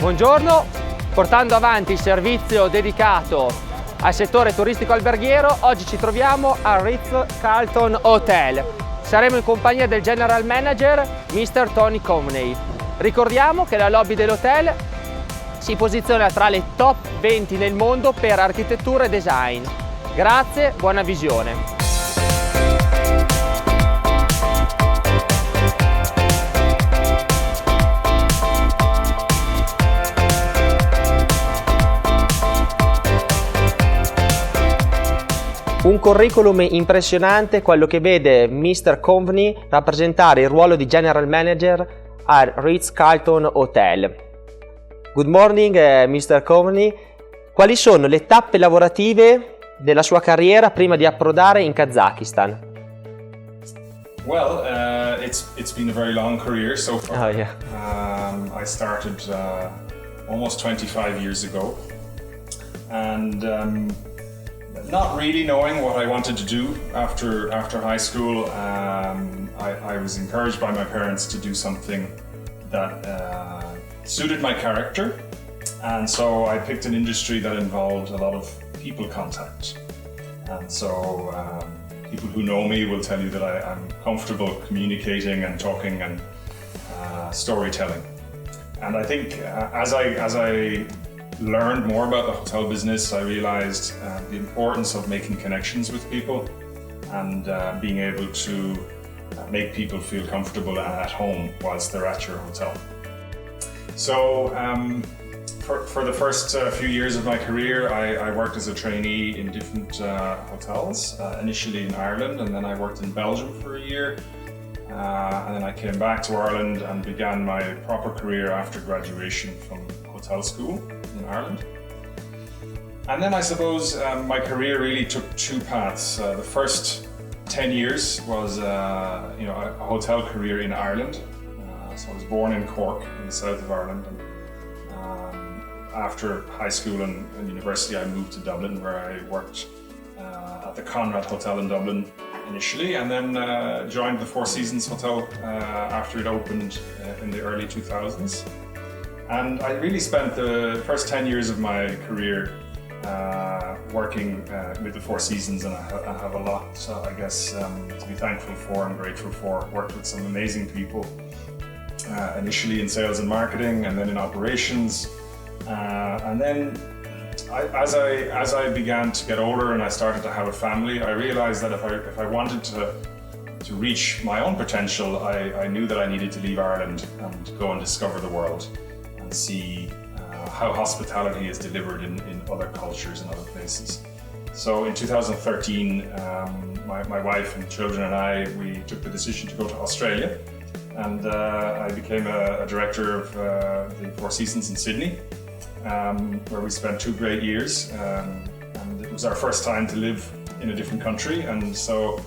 Buongiorno, portando avanti il servizio dedicato al settore turistico alberghiero, oggi ci troviamo al Ritz-Carlton Hotel. Saremo in compagnia del General Manager, Mr. Tony Coveney. Ricordiamo che la lobby dell'hotel si posiziona tra le top 20 nel mondo per architettura e design. Grazie, buona visione. Un curriculum impressionante, quello che vede Mr. Coveney rappresentare il ruolo di General Manager al Ritz-Carlton Hotel. Good morning, Mr. Coveney. Quali sono le tappe lavorative della sua carriera prima di approdare in Kazakistan? Well, it's been a very long career so far. Oh, yeah. I started almost 25 years ago, and not really knowing what I wanted to do after high school, I was encouraged by my parents to do something that suited my character, and so I picked an industry that involved a lot of people contact. And so people who know me will tell you that I'm comfortable communicating and talking and storytelling. And I think as I learned more about the hotel business, I realized the importance of making connections with people and being able to make people feel comfortable and at home whilst they're at your hotel. So for the first few years of my career, I worked as a trainee in different hotels, initially in Ireland, and then I worked in Belgium for a year. And then I came back to Ireland and began my proper career after graduation from hotel school in Ireland. And then I suppose my career really took two paths. The first 10 years was a hotel career in Ireland. So I was born in Cork in the south of Ireland. And after high school and university, I moved to Dublin, where I worked at the Conrad Hotel in Dublin initially, and then joined the Four Seasons Hotel after it opened in the early 2000s. And I really spent the first 10 years of my career working with the Four Seasons, and I have a lot, I guess, to be thankful for and grateful for. Worked with some amazing people, initially in sales and marketing, and then in operations. And then as I began to get older and I started to have a family, I realized that if I wanted to reach my own potential, I knew that I needed to leave Ireland and go and discover the world and see how hospitality is delivered in other cultures and other places. So in 2013, my wife and children and we took the decision to go to Australia, and I became a director of the Four Seasons in Sydney, where we spent 2 great years, and it was our first time to live in a different country. And so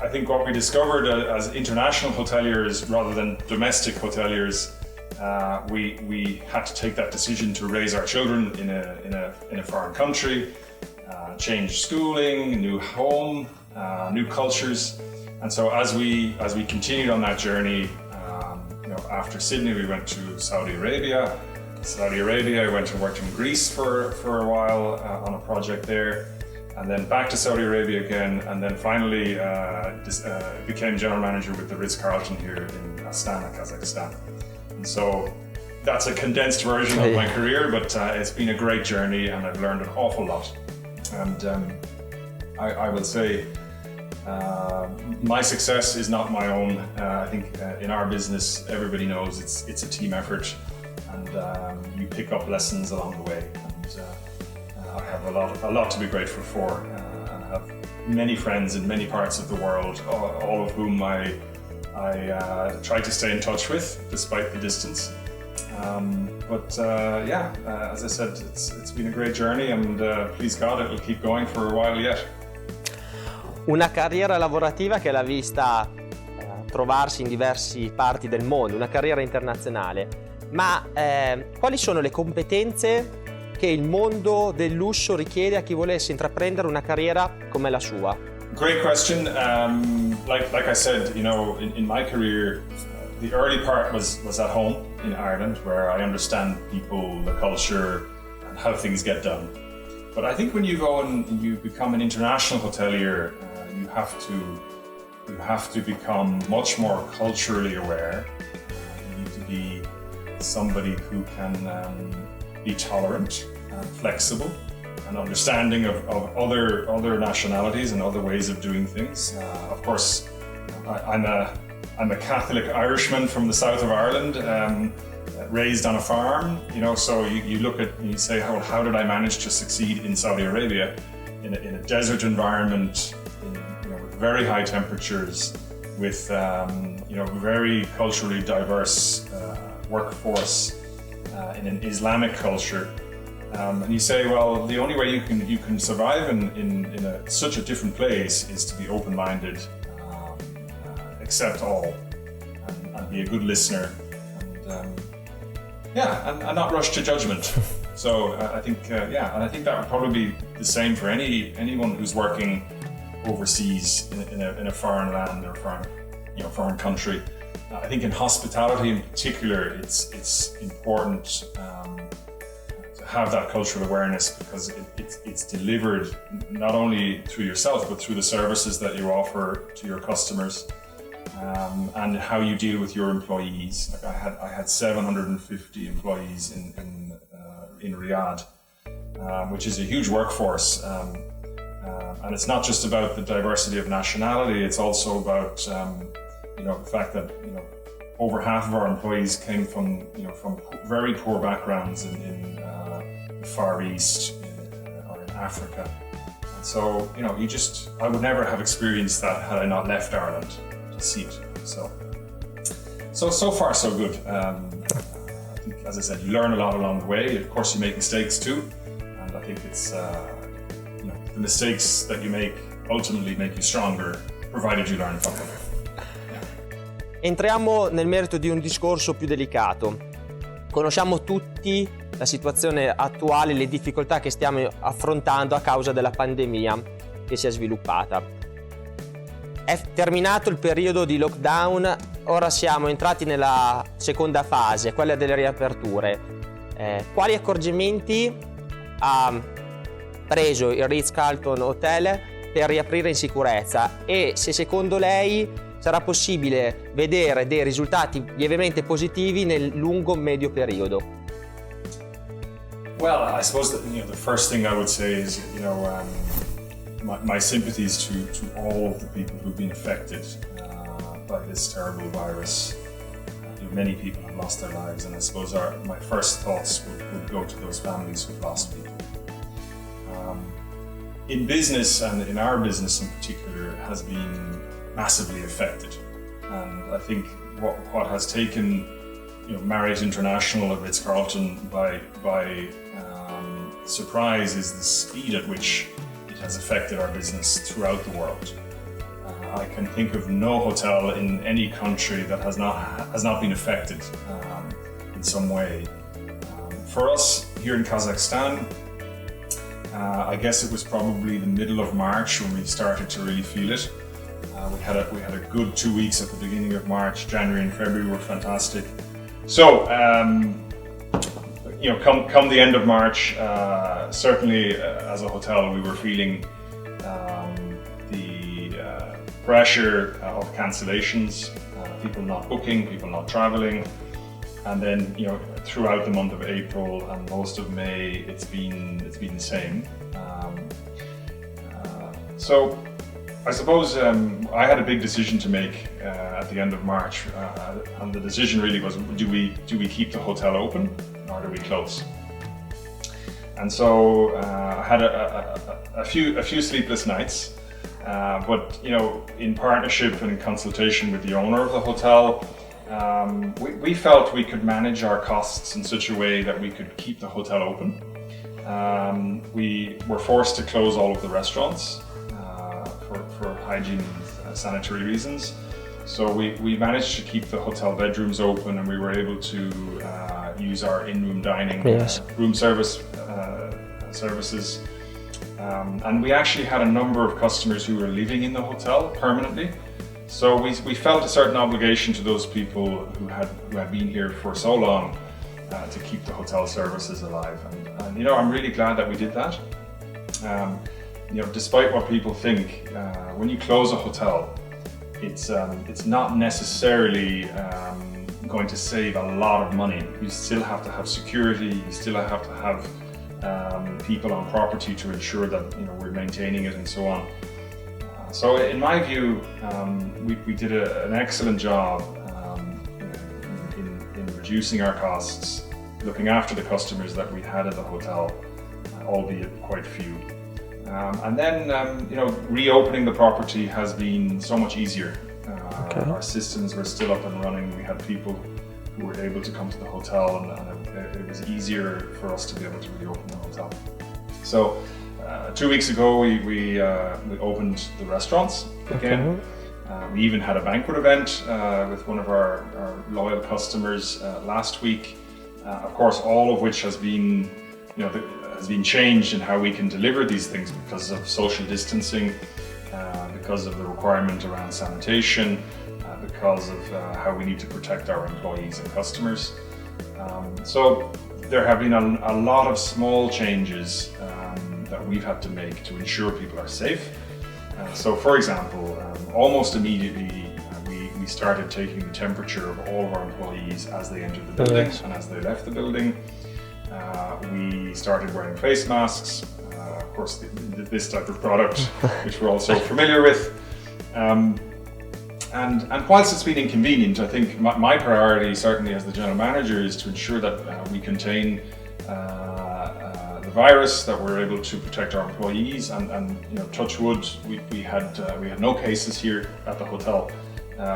I think what we discovered as international hoteliers rather than domestic hoteliers, we had to take that decision to raise our children in a foreign country, change schooling, new home, new cultures. And so as we continued on that journey, after Sydney, we went to Saudi Arabia. I went and worked in Greece for a while on a project there, and then back to Saudi Arabia again, and then finally became general manager with the Ritz-Carlton here in Astana, Kazakhstan. And so that's a condensed version of my career, but it's been a great journey, and I've learned an awful lot. And I will say my success is not my own. I think in our business, everybody knows it's a team effort. And you pick up lessons along the way, and I have a lot to be grateful for, and I have many friends in many parts of the world, all of whom I try to stay in touch with despite the distance. As I said, it's been a great journey, and please God, it will keep going for a while yet. Una carriera lavorativa che l'ha vista trovarsi in diverse parti del mondo, una carriera internazionale. Ma quali sono le competenze che il mondo del lusso richiede a chi volesse intraprendere una carriera come la sua? Great question. Like I said, in my career, the early part was at home in Ireland, where I understand people, the culture, and how things get done. But I think when you go and you become an international hotelier, you have to become much more culturally aware. You need to be somebody who can be tolerant and flexible and understanding of other nationalities and other ways of doing things. Of course, I'm a Catholic Irishman from the south of Ireland, raised on a farm, so you look at and you say, how did I manage to succeed in Saudi Arabia in a desert environment, with very high temperatures, with very culturally diverse workforce in an Islamic culture. And you say, well, the only way you can survive in such a different place is to be open-minded, accept all, and be a good listener, and not rush to judgment. So I think, and I think that would probably be the same for anyone who's working overseas in a foreign land or foreign country. I think in hospitality in particular, it's important to have that cultural awareness, because it's delivered not only through yourself but through the services that you offer to your customers, and how you deal with your employees. Like I had 750 employees in Riyadh, which is a huge workforce. And it's not just about the diversity of nationality, it's also about the fact that over half of our employees came from very poor backgrounds in the Far East or in Africa. And so I would never have experienced that had I not left Ireland to see it. So far so good. I think, as I said, you learn a lot along the way. Of course, you make mistakes too, and I think it's the mistakes that you make ultimately make you stronger, provided you learn from them. Entriamo nel merito di un discorso più delicato. Conosciamo tutti la situazione attuale, le difficoltà che stiamo affrontando a causa della pandemia che si è sviluppata. È terminato il periodo di lockdown, ora siamo entrati nella seconda fase, quella delle riaperture. Quali accorgimenti ha preso il Ritz-Carlton Hotel per riaprire in sicurezza, e se secondo lei sarà possibile vedere dei risultati lievemente positivi nel lungo-medio periodo? Well, I suppose that, the first thing I would say is, my sympathies to all of the people who've been affected by this terrible virus. Many people have lost their lives, and I suppose my first thoughts would go to those families who've lost people. In business, and in our business in particular, has been massively affected. And I think what has taken Marriott International at Ritz-Carlton by surprise is the speed at which it has affected our business throughout the world. I can think of no hotel in any country that has not been affected in some way. For us here in Kazakhstan, I guess it was probably the middle of March when we started to really feel it. We had a good 2 weeks at the beginning of March. January and February were fantastic. So, come the end of March, certainly as a hotel, we were feeling the pressure of cancellations, people not booking, people not traveling, and then throughout the month of April and most of May, it's been the same. So I suppose I had a big decision to make at the end of March, and the decision really was: do we keep the hotel open or do we close? And so I had a few sleepless nights, but in partnership and in consultation with the owner of the hotel, we felt we could manage our costs in such a way that we could keep the hotel open. We were forced to close all of the restaurants for hygiene and sanitary reasons. So we managed to keep the hotel bedrooms open, and we were able to use our in-room dining, room services. And we actually had a number of customers who were living in the hotel permanently. So we felt a certain obligation to those people who had been here for so long to keep the hotel services alive. And you know, I'm really glad that we did that. You know, despite what people think, when you close a hotel, it's not necessarily going to save a lot of money. You still have to have security. You still have to have people on property to ensure that, you know, we're maintaining it and so on. So in my view, we did an excellent job in reducing our costs, looking after the customers that we had at the hotel, albeit quite few. And then, you know, reopening the property has been so much easier. Our systems were still up and running. We had people who were able to come to the hotel, and it was easier for us to be able to reopen the hotel. So 2 weeks ago, we opened the restaurants again. We even had a banquet event with one of our loyal customers last week. Of course, all of which has been, you know, has been changed in how we can deliver these things because of social distancing, because of the requirement around sanitation, because of how we need to protect our employees and customers. So there have been a lot of small changes that we've had to make to ensure people are safe. So for example, almost immediately we started taking the temperature of all of our employees as they entered the building and as they left the building. We started wearing face masks, of course this type of product, which we're also familiar with. And whilst it's been inconvenient, I think my priority, certainly as the general manager, is to ensure that we contain the virus, that we're able to protect our employees, and you know, touch wood, we had no cases here at the hotel,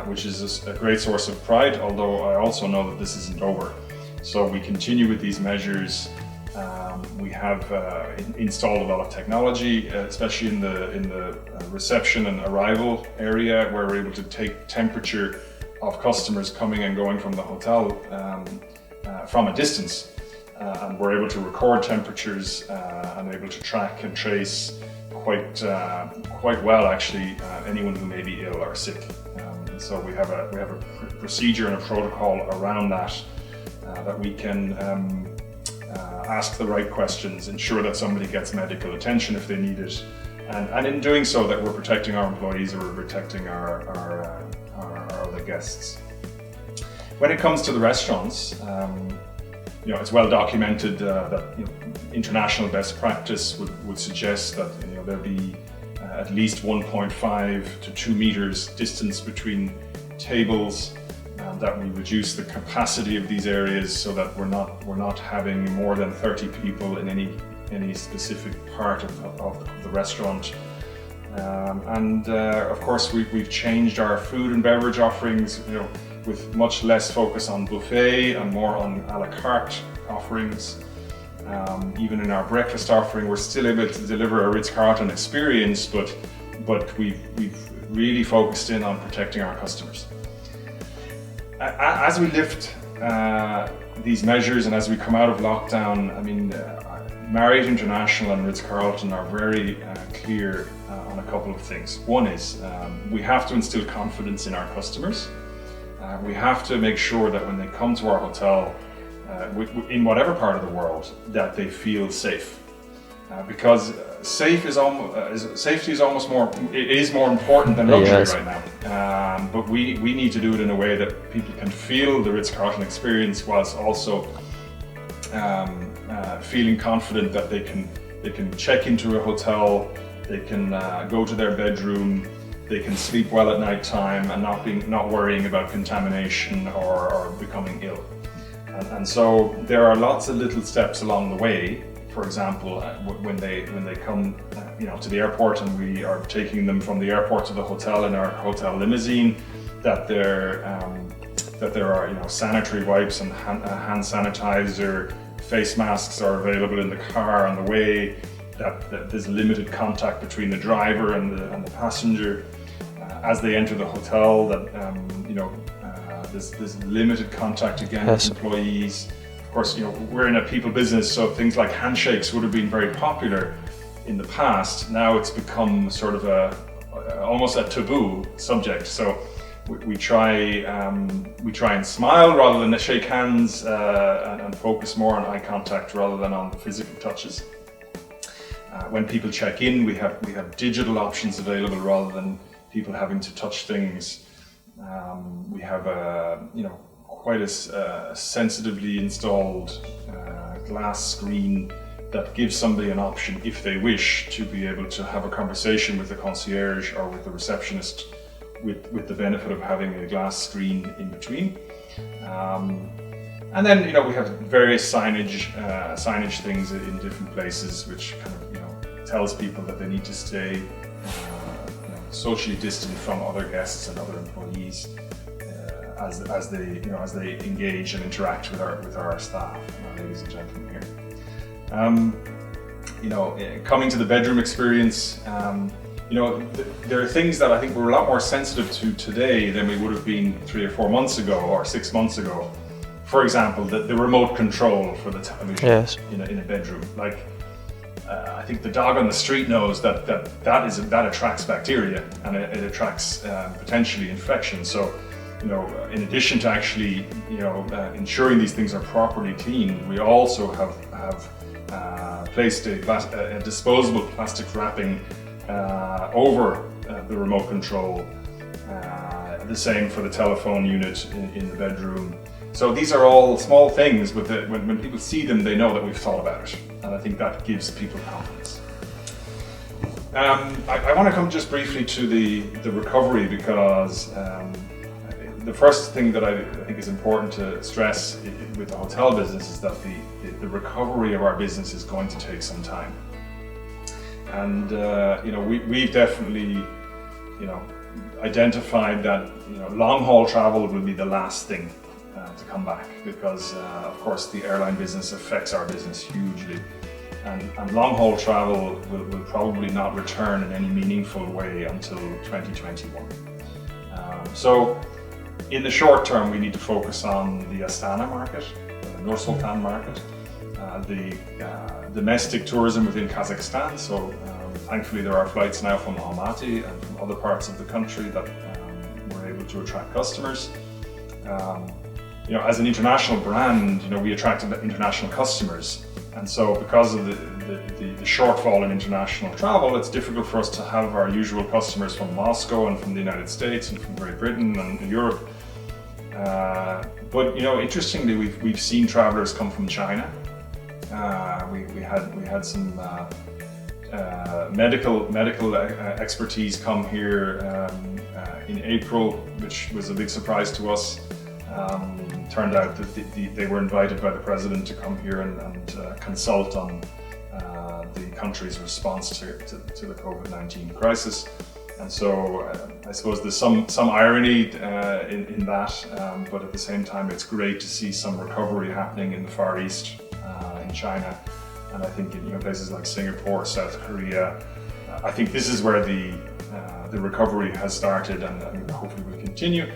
which is a great source of pride. Although I also know that this isn't over, so we continue with these measures. We have installed a lot of technology, especially in the reception and arrival area, where we're able to take temperature of customers coming and going from the hotel from a distance, and we're able to record temperatures and able to track and trace quite well, actually, anyone who may be ill or sick. So we have a procedure and a protocol around that that we can ask the right questions, ensure that somebody gets medical attention if they need it, and in doing so that we're protecting our employees or we're protecting our other guests. When it comes to the restaurants, you know, it's well documented that, you know, international best practice would suggest that, you know, there be at least 1.5 to 2 meters distance between tables, that we reduce the capacity of these areas so that we're not having more than 30 people in any specific part of the restaurant. And of course we've changed our food and beverage offerings, you know, with much less focus on buffet and more on a la carte offerings. Even in our breakfast offering, we're still able to deliver a Ritz-Carlton experience, but we've really focused in on protecting our customers. As we lift these measures and as we come out of lockdown, I mean, Marriott International and Ritz-Carlton are very clear on a couple of things. One is we have to instill confidence in our customers. We have to make sure that when they come to our hotel, in whatever part of the world, that they feel safe. Because safety is almost more important than luxury right now. But we need to do it in a way that people can feel the Ritz-Carlton experience, whilst also feeling confident that they can check into a hotel, they can go to their bedroom, they can sleep well at night time, and not worrying about contamination or becoming ill. And so there are lots of little steps along the way. For example, when they come, you know, to the airport, and we are taking them from the airport to the hotel in our hotel limousine, that there are, you know, sanitary wipes and hand sanitizer, face masks are available in the car on the way, that there's limited contact between the driver and the passenger as they enter the hotel, that you know, there's limited contact again with employees. Of course, you know, we're in a people business, so things like handshakes would have been very popular in the past. Now it's become sort of almost a taboo subject. So we try and smile rather than shake hands and focus more on eye contact rather than on the physical touches. When people check in, we have digital options available rather than people having to touch things. We have quite a sensitively installed glass screen that gives somebody an option, if they wish, to be able to have a conversation with the concierge or with the receptionist with the benefit of having a glass screen in between. And then we have various signage things in different places, which kind of tells people that they need to stay socially distant from other guests and other employees as they engage and interact with our staff and our ladies and gentlemen here. Coming to the bedroom experience, there are things that I think we're a lot more sensitive to today than we would have been 3 or 4 months ago or 6 months ago. For example, the remote control for the television. Yes. in a bedroom. Like, I think the dog on the street knows that attracts bacteria and it attracts potentially infection. So, in addition to actually ensuring these things are properly cleaned, we also have placed a disposable plastic wrapping over the remote control. The same for the telephone unit in the bedroom. So these are all small things, but when people see them, they know that we've thought about it, and I think that gives people confidence. I want to come just briefly to the recovery, because the first thing that I think is important to stress with the hotel business is that the recovery of our business is going to take some time. And we've definitely identified that long haul travel will be the last thing to come back, because of course the airline business affects our business hugely, and long haul travel will probably not return in any meaningful way until 2021. So in the short term, we need to focus on the Astana market, the Nur Sultan market, the domestic tourism within Kazakhstan. So thankfully there are flights now from Almaty and from other parts of the country that we're able to attract customers. As an international brand, we attract international customers, and so because of the shortfall in international travel, it's difficult for us to have our usual customers from Moscow and from the United States and from Great Britain and Europe. But interestingly, we've seen travelers come from China. We had some medical expertise come here in April, which was a big surprise to us. Turned out that they were invited by the president to come here and consult on the country's response to the COVID-19 crisis. And so I suppose there's some irony in that, but at the same time it's great to see some recovery happening in the Far East, in China, and I think in places like Singapore, South Korea. I think this is where the recovery has started, and hopefully will continue.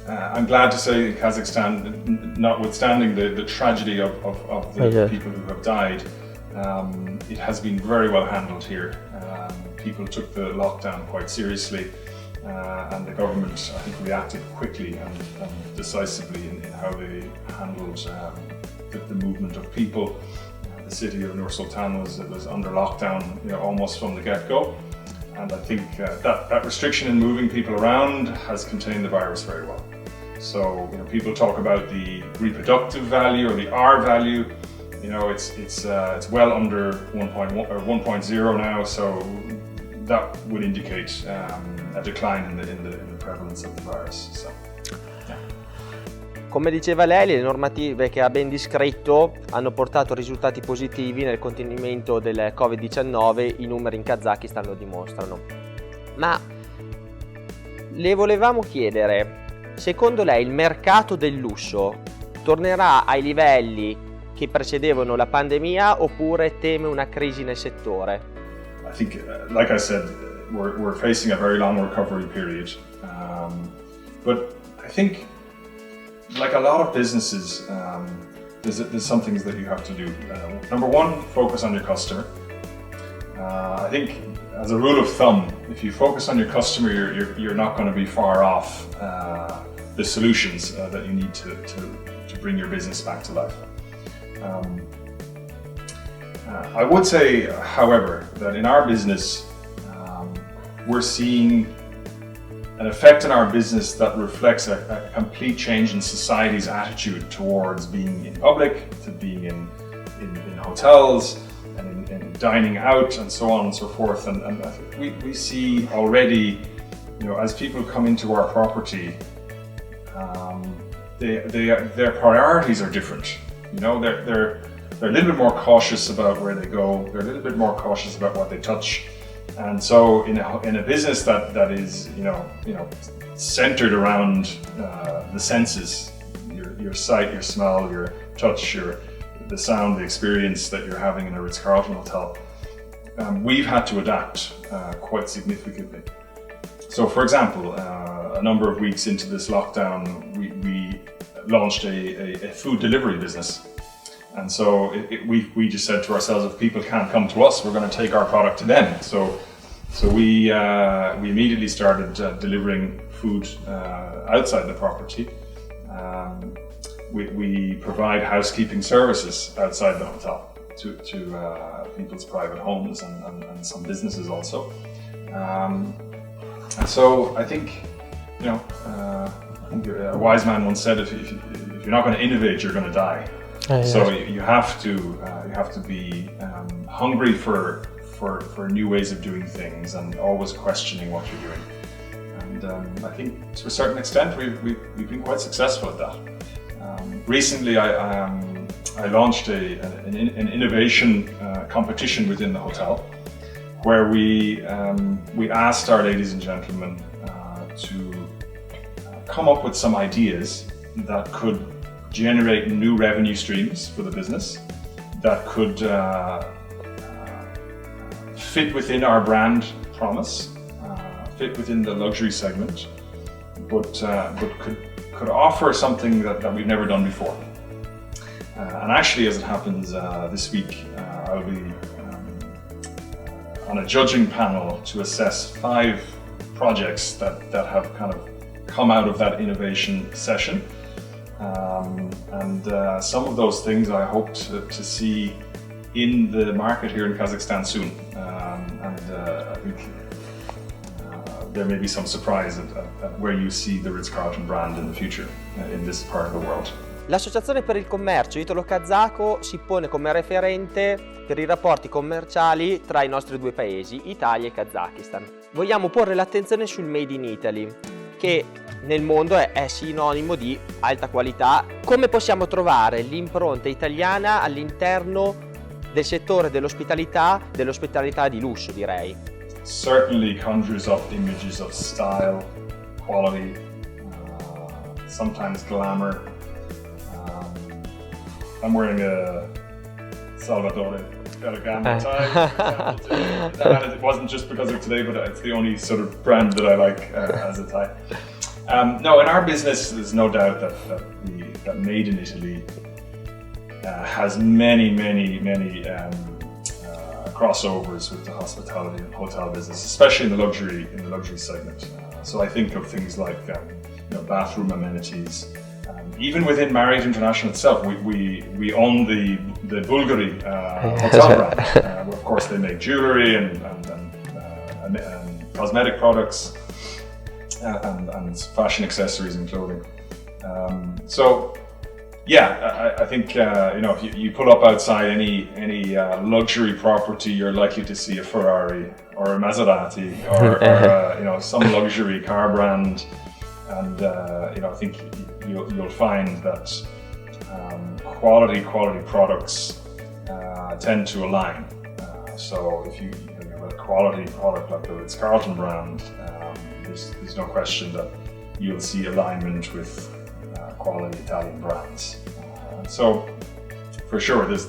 I'm glad to say in Kazakhstan, notwithstanding the tragedy of the people who have died, it has been very well handled here. People took the lockdown quite seriously, and the government, I think, reacted quickly and decisively in how they handled the movement of people. The city of Nur Sultan was under lockdown, almost from the get-go. And I think that restriction in moving people around has contained the virus very well. So people talk about the reproductive value or the R value. It's well under 1.1 or 1.0 now. So that would indicate a decline in the prevalence of the virus. So, yeah. Come diceva lei, le normative che ha ben descritto hanno portato risultati positivi nel contenimento del Covid-19, i numeri in Kazakistan lo dimostrano. Ma le volevamo chiedere, secondo lei il mercato del lusso tornerà ai livelli che precedevano la pandemia oppure teme una crisi nel settore? I think, like I said, we're facing a very long recovery period, but I think, like a lot of businesses, there's some things that you have to do. Number one, focus on your customer. I think as a rule of thumb, if you focus on your customer, you're not going to be far off the solutions that you need to bring your business back to life. I would say, however, that in our business, we're seeing an effect in our business that reflects a complete change in society's attitude towards being in public, to being in hotels, and in dining out, and so on and so forth. And I think we see already, as people come into our property, their priorities are different. They're a little bit more cautious about where they go. They're a little bit more cautious about what they touch. And so in a business that is centered around the senses, your sight, your smell, your touch, the sound, the experience that you're having in a Ritz-Carlton hotel, we've had to adapt quite significantly. So for example, a number of weeks into this lockdown, we launched a food delivery business. And so we just said to ourselves, if people can't come to us, we're going to take our product to them. So we immediately started delivering food outside the property. We provide housekeeping services outside the hotel to people's private homes and some businesses also. And so I think, a wise man once said, if you're not going to innovate, you're going to die. So you have to be hungry for new ways of doing things and always questioning what you're doing. And I think to a certain extent we've been quite successful at that. Recently I launched an innovation competition within the hotel, where we asked our ladies and gentlemen to come up with some ideas that could generate new revenue streams for the business, that could fit within our brand promise, fit within the luxury segment, but could offer something that we've never done before. And actually, as it happens, this week I'll be on a judging panel to assess 5 projects that have kind of come out of that innovation session. And some of those things I hope to see in the market here in Kazakhstan soon. I think there may be some surprise at where you see the Ritz-Carlton brand in the future in this part of the world. L'Associazione per il Commercio Italo-Kazakh si pone come referente per i rapporti commerciali tra i nostri due paesi, Italia e Kazakistan. Vogliamo porre l'attenzione sul Made in Italy, che nel mondo è sinonimo di alta qualità. Come possiamo trovare l'impronta italiana all'interno del settore dell'ospitalità di lusso, direi? Certainly conjures up images of style, quality, sometimes glamour. I'm wearing a Salvatore Ferragamo tie. And it wasn't just because of today, but it's the only sort of brand that I like as a tie. No, in our business, there's no doubt that Made in Italy has many crossovers with the hospitality and hotel business, especially in the luxury segment. So I think of things like bathroom amenities. Even within Marriott International itself, we own the Bulgari hotel brand. Of course, they make jewelry and cosmetic products and fashion accessories and clothing. So, yeah, I think if you pull up outside any luxury property, you're likely to see a Ferrari or a Maserati or some luxury car brand, and I think you'll find that quality products tend to align. So if you have a quality product like the Ritz-Carlton brand, there's no question that you'll see alignment with quality Italian brands. So for sure, there's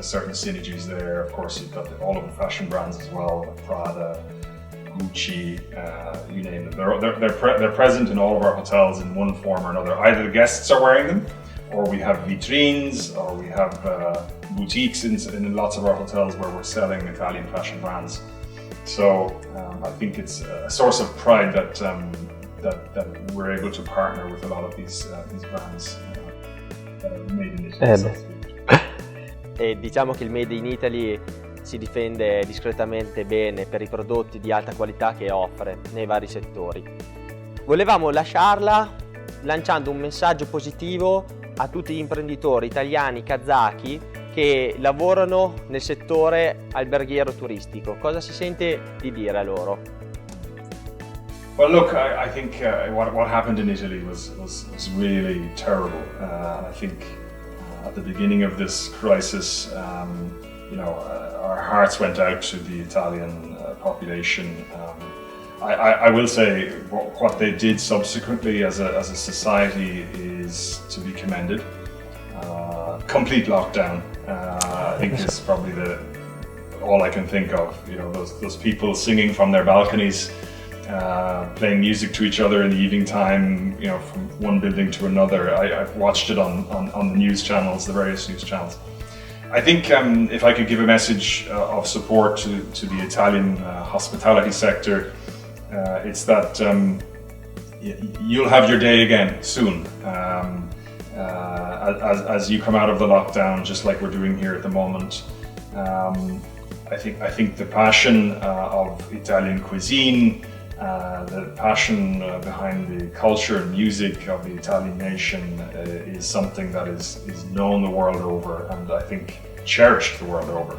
certain synergies there. Of course, you've got all of the fashion brands as well, Prada, Gucci, you name them. They're present in all of our hotels in one form or another. Either the guests are wearing them, or we have vitrines, or we have boutiques in lots of our hotels where we're selling Italian fashion brands. So I think it's a source of pride that we're able to partner with a lot of these brands that are made in Italy. E diciamo che il Made in Italy si difende discretamente bene per i prodotti di alta qualità che offre nei vari settori. Volevamo lasciarla lanciando un messaggio positivo a tutti gli imprenditori italiani kazaki che lavorano nel settore alberghiero turistico. Cosa si sente di dire a loro? Well, look, I think what happened in Italy was really terrible. And I think at the beginning of this crisis, our hearts went out to the Italian population. I will say what they did subsequently as a society is to be commended. Complete lockdown, I think is probably all I can think of. Those people singing from their balconies, playing music to each other in the evening time, from one building to another. I've watched it on the news channels, the various news channels. I think if I could give a message of support to the Italian hospitality sector, it's that you'll have your day again soon. As you come out of the lockdown, just like we're doing here at the moment. I think the passion of Italian cuisine, the passion behind the culture and music of the Italian nation is something that is known the world over, and I think cherished the world over.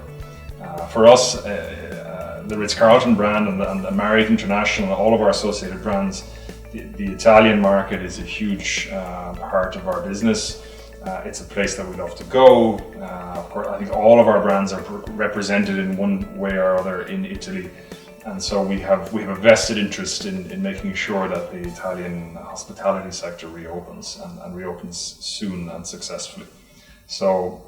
For us, the Ritz-Carlton brand and the Marriott International, all of our associated brands, the Italian market is a huge part of our business. It's a place that we love to go. Of course, I think all of our brands are represented in one way or other in Italy. And so we have a vested interest in making sure that the Italian hospitality sector reopens and reopens soon and successfully. So,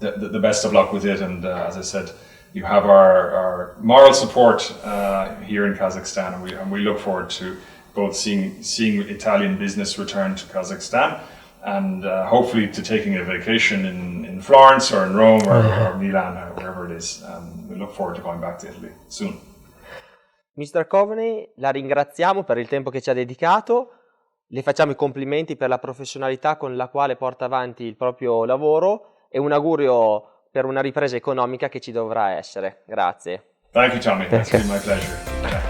the best of luck with it. And as I said, you have our moral support here in Kazakhstan, and we look forward to both seeing Italian business return to Kazakhstan, and hopefully to taking a vacation in Florence or in Rome or Milan or wherever it is. We look forward to going back to Italy soon. Mr. Coveney, la ringraziamo per il tempo che ci ha dedicato, le facciamo i complimenti per la professionalità con la quale porta avanti il proprio lavoro e un augurio per una ripresa economica che ci dovrà essere. Grazie. Thank you, Tommy. It's been my pleasure.